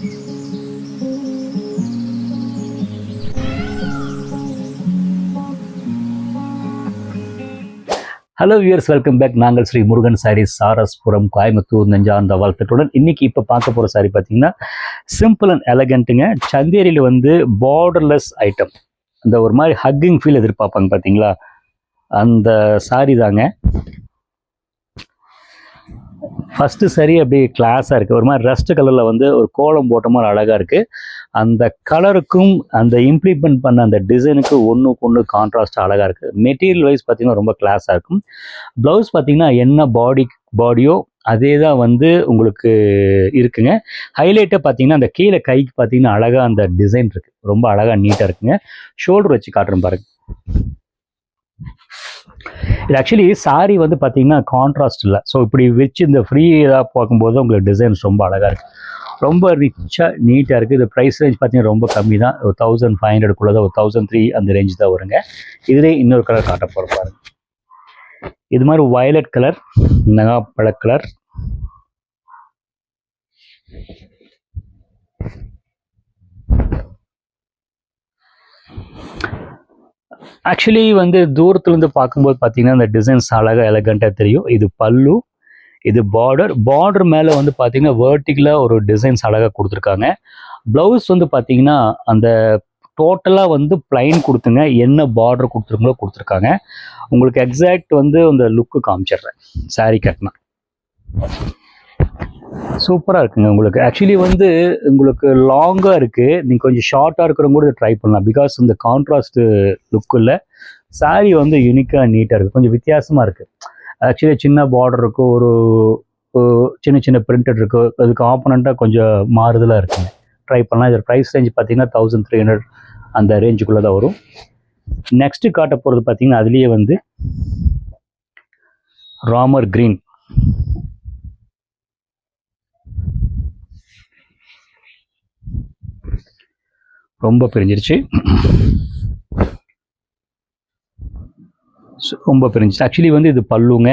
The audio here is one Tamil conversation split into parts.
Hello viewers, welcome back. நாங்கள் ஸ்ரீ முருகன் சாரீஸ், சாரஸ்புரம், கோயம்புத்தூர், நெஞ்சார்ந்த வாழ்த்துக்களுடன் இன்னைக்கு இப்போ பார்க்க போகிற சாரி பார்த்தீங்கன்னா சிம்பிள் அண்ட் எலகண்ட்டுங்க. சந்தேரியில் வந்து பார்டர்லெஸ் ஐட்டம், அந்த ஒரு மாதிரி ஹக்கிங் ஃபீல் எதிர்பார்ப்பாங்க பார்த்தீங்களா, அந்த சாரி தாங்க. ஃபஸ்ட்டு சரி அப்படியே கிளாஸாக இருக்குது, ஒரு மாதிரி ரஸ்ட் கலரில் வந்து ஒரு கோலம் போட்ட மாதிரி அழகாக இருக்குது. அந்த கலருக்கும் அந்த இம்ப்ளிமெண்ட் பண்ண அந்த டிசைனுக்கு ஒன்றுக்கு ஒன்று கான்ட்ராஸ்ட்டாக அழகாக இருக்குது. மெட்டீரியல் வைஸ் பார்த்திங்கன்னா ரொம்ப கிளாஸாக இருக்கும். ப்ளவுஸ் பார்த்திங்கன்னா என்ன பாடியோ அதே தான் வந்து உங்களுக்கு இருக்குங்க. ஹைலைட்டாக பார்த்தீங்கன்னா அந்த கீழே கைக்கு பார்த்தீங்கன்னா அழகாக அந்த டிசைன் இருக்குது, ரொம்ப அழகாக நீட்டாக இருக்குங்க. ஷோல்டர் வச்சு காட்டுறேன் பாருங்க. இது ஆக்சுவலி சாரி வந்து பார்த்தீங்கன்னா கான்ட்ராஸ்ட் இல்லை. ஸோ இப்படி வச்சு இந்த ஃப்ரீ இதாக பார்க்கும்போது உங்களுக்கு டிசைன்ஸ் ரொம்ப அழகாக இருக்குது, ரொம்ப ரிச்சாக நீட்டாக இருக்குது. இது ப்ரைஸ் ரேஞ்ச் பார்த்தீங்கன்னா ரொம்ப கம்மி தான், ஒரு 1500 தான், ஒரு 1003 அந்த ரேஞ்ச் தான் வருங்க. இதுலேயே இன்னொரு கலர் காட்ட போகிற பாருங்க. இது மாதிரி வயலட் கலர், நகாப்பழ கலர், ஆக்சுவலி வந்து தூரத்துலேருந்து பார்க்கும்போது பார்த்தீங்கன்னா இந்த டிசைன்ஸ் அழகாக எலகண்ட்டாக தெரியும். இது பல்லு, இது பார்டர் மேலே வந்து பார்த்தீங்கன்னா வேர்ட்டிக்கலாக ஒரு டிசைன்ஸ் அழகாக கொடுத்துருக்காங்க. ப்ளவுஸ் வந்து பார்த்தீங்கன்னா அந்த டோட்டலாக வந்து பிளைன் கொடுத்துங்க, என்ன பார்டர் கொடுத்துருங்களோ கொடுத்துருக்காங்க. உங்களுக்கு எக்ஸாக்ட் வந்து அந்த லுக்கு காமிச்சிடுறேன். சாரி கட்டினா சூப்பராக இருக்குங்க. உங்களுக்கு ஆக்சுவலி வந்து உங்களுக்கு லாங்காக இருக்குது, நீங்கள் கொஞ்சம் ஷார்ட்டாக இருக்கிறவங்க கூட ட்ரை பண்ணலாம். பிகாஸ் இந்த கான்ட்ராஸ்ட் லுக்கில் சாரி வந்து யூனிக்காக நீட்டாக இருக்குது, கொஞ்சம் வித்தியாசமாக இருக்குது. ஆக்சுவலி சின்ன பார்டர் இருக்கும், ஒரு சின்ன சின்ன பிரிண்டட் இருக்குது, அதுக்கு ஆப்போனண்ட்டாக கொஞ்சம் மாறுதலாக இருக்குங்க. ட்ரை பண்ணலாம். இதோட ப்ரைஸ் ரேஞ்ச் பார்த்தீங்கன்னா 1300 அந்த ரேஞ்சுக்குள்ளே தான் வரும். நெக்ஸ்ட்டு காட்ட போகிறது பார்த்தீங்கன்னா அதுலேயே வந்து ராமர் க்ரீன், ரொம்ப பிரிஞ்சிருச்சு, ரொம்ப பிரிஞ்சிச்சு. ஆக்சுவலி வந்து இது பல்லுங்க,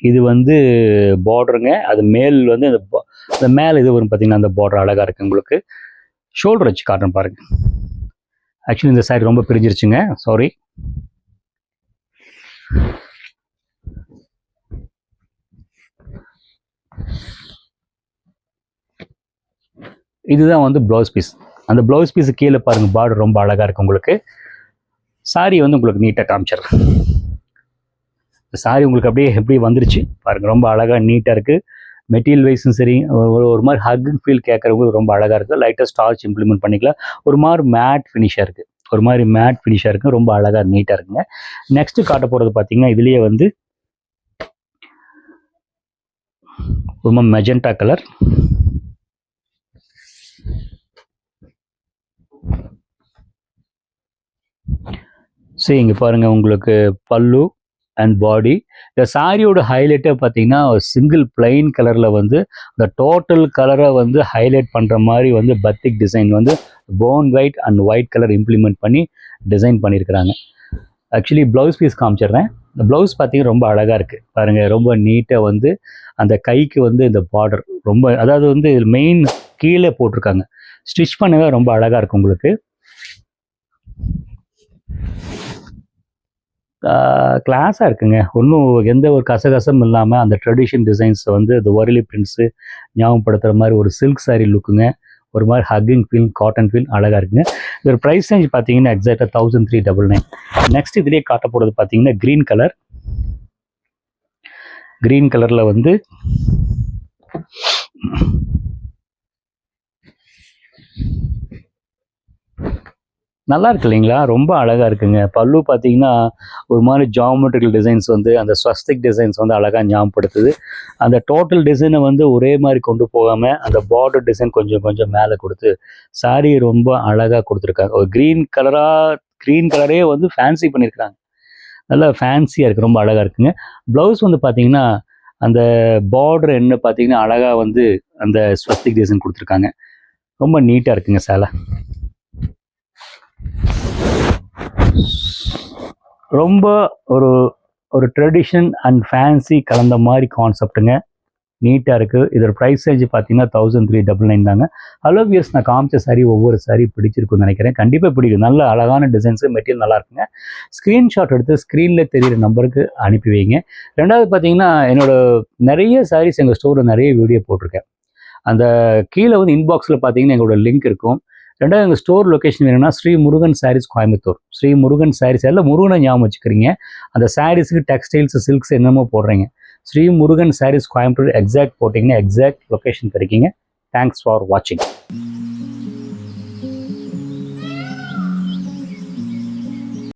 இது வந்து பார்டருங்க. அது மேல் வந்து அந்த மேலே இது வரும் பார்த்தீங்கன்னா அந்த பார்டர் அழகாக இருக்குது உங்களுக்கு. ஷோல்டர் வச்சு காட்டுறேன் பாருங்க. ஆக்சுவலி இந்த சாரி ரொம்ப பிரிஞ்சிருச்சுங்க, சாரி. இதுதான் வந்து ப்ளவுஸ் பீஸ். அந்த ப்ளவுஸ் பீஸு கீழே பாருங்கள், பார்டர் ரொம்ப அழகாக இருக்குது உங்களுக்கு. சாரி வந்து உங்களுக்கு நீட்டாக காமிச்சிடுறேன். இந்த சாரி உங்களுக்கு அப்படியே எப்படி வந்துருச்சு பாருங்கள், ரொம்ப அழகாக நீட்டாக இருக்குது. மெட்டீரியல் வைஸும் சரி, ஒரு மாதிரி ஹக்கிங் ஃபீல் கேட்குறவங்களுக்கு ரொம்ப அழகாக இருக்குது. லைட்டாக ஸ்டார்ச் இம்ப்ளிமெண்ட் பண்ணிக்கலாம். ஒரு மாதிரி மேட் ஃபினிஷாக இருக்குது, ஒரு மாதிரி மேட் ஃபினிஷாக இருக்குது, ரொம்ப அழகாக நீட்டாக இருக்குங்க. நெக்ஸ்ட்டு காட்ட போகிறது பார்த்தீங்கன்னா இதுலேயே வந்து ரொம்ப மெஜெண்டா கலர், சரி இங்கே பாருங்கள் உங்களுக்கு பல்லு அண்ட் பாடி. இந்த சாரியோட ஹைலைட்டே பார்த்தீங்கன்னா சிங்கிள் பிளைன் கலரில் வந்து இந்த டோட்டல் கலரை வந்து ஹைலைட் பண்ணுற மாதிரி வந்து பத்திக் டிசைன் வந்து phone white and white colour implement பண்ணி டிசைன் பண்ணியிருக்கிறாங்க. ஆக்சுவலி ப்ளவுஸ் பீஸ் காமிச்சிடுறேன். இந்த ப்ளவுஸ் பார்த்தீங்கன்னா ரொம்ப அழகாக இருக்குது பாருங்கள், ரொம்ப நீட்டாக வந்து அந்த கைக்கு வந்து இந்த பார்டர் ரொம்ப, அதாவது வந்து மெயின் கீழே போட்டிருக்காங்க, ஸ்டிச் பண்ணவே ரொம்ப அழகாக இருக்குது உங்களுக்கு. கிளாஸாக இருக்குங்க, ஒன்றும் எந்த ஒரு கசகசம் இல்லாமல் அந்த ட்ரெடிஷன் டிசைன்ஸ் வந்து அந்த ஒரிலி பிரிண்ட்ஸு ஞாபகப்படுத்துகிற மாதிரி ஒரு சில்க் சாரீ லுக்குங்க, ஒரு மாதிரி ஹக்கிங் ஃபீல், காட்டன் ஃபீல் அழகாக இருக்குங்க. இதோட ப்ரைஸ் ரேஞ்ச் பார்த்தீங்கன்னா எக்ஸாக்டாக 1399. நெக்ஸ்ட் இதுலேயே காட்ட போகிறது பார்த்தீங்கன்னா க்ரீன் கலர். க்ரீன் கலரில் வந்து நல்லா இருக்கு இல்லைங்களா, ரொம்ப அழகாக இருக்குங்க. பல்லு பார்த்தீங்கன்னா ஒரு மாதிரி ஜாமெட்ரிக்கல் டிசைன்ஸ் வந்து அந்த ஸ்வஸ்திக் டிசைன்ஸ் வந்து அழகாக ஞாபகப்படுத்துது. அந்த டோட்டல் டிசைனை வந்து ஒரே மாதிரி கொண்டு போகாமல் அந்த பார்டர் டிசைன் கொஞ்சம் கொஞ்சம் மேலே கொடுத்து சாரி ரொம்ப அழகாக கொடுத்துருக்காங்க. ஒரு க்ரீன் கலரே வந்து ஃபேன்சி பண்ணியிருக்காங்க, நல்லா ஃபேன்சியாக இருக்குது, ரொம்ப அழகாக இருக்குங்க. ப்ளவுஸ் வந்து பார்த்தீங்கன்னா அந்த பார்டர் என்ன பார்த்தீங்கன்னா அழகாக வந்து அந்த ஸ்வஸ்திக் டிசைன் கொடுத்துருக்காங்க, ரொம்ப நீட்டாக இருக்குங்க சேலை. ரொம்ப ஒரு ட்ரெடிஷன் அண்ட் ஃபேன்சி கலந்த மாதிரி கான்செப்டுங்க. நீட்டாக இருக்குது. இதோட ப்ரைஸ் ரேஞ்ச் பார்த்தீங்கன்னா 1399 தாங்க. ஹலோ வியர்ஸ், நான் காமிச்ச சாரி ஒவ்வொரு சாரி பிடிச்சிருக்குன்னு நினைக்கிறேன். கண்டிப்பாக பிடிக்கும். நல்ல அழகான டிசைன்ஸு, மெட்டீரியல் நல்லா இருக்குங்க. ஸ்க்ரீன்ஷாட் எடுத்து ஸ்க்ரீனில் தெரியிற நம்பருக்கு அனுப்பி வைங்க. ரெண்டாவது பார்த்தீங்கன்னா, என்னோட நிறைய சாரீஸ் எங்கள் ஸ்டோரில் நிறைய வீடியோ போட்டிருக்கேன். அந்த கீழே வந்து இன்பாக்ஸில் பார்த்தீங்கன்னா எங்களோட லிங்க் இருக்கும். ரெண்டாவது எங்கள் ஸ்டோர் லொக்கேஷன் வேணும்னா ஸ்ரீ முருகன் சாரீஸ் கோயம்புத்தூர். ஸ்ரீ முருகன் சாரீஸ் எல்லாம் முருகனை ஞாபகம் வச்சுக்கிறீங்க. அந்த சாரீஸுக்கு டெக்ஸ்டைல்ஸ், சில்க்ஸ் என்னமோ போடுறீங்க. ஸ்ரீ முருகன் சாரீஸ் கோயம்புத்தூர் எக்ஸாக்ட் போட்டிங்கன்னா எக்ஸாக்ட் லொக்கேஷன் கிடைக்குங்க. தேங்க்ஸ் ஃபார் வாட்சிங்.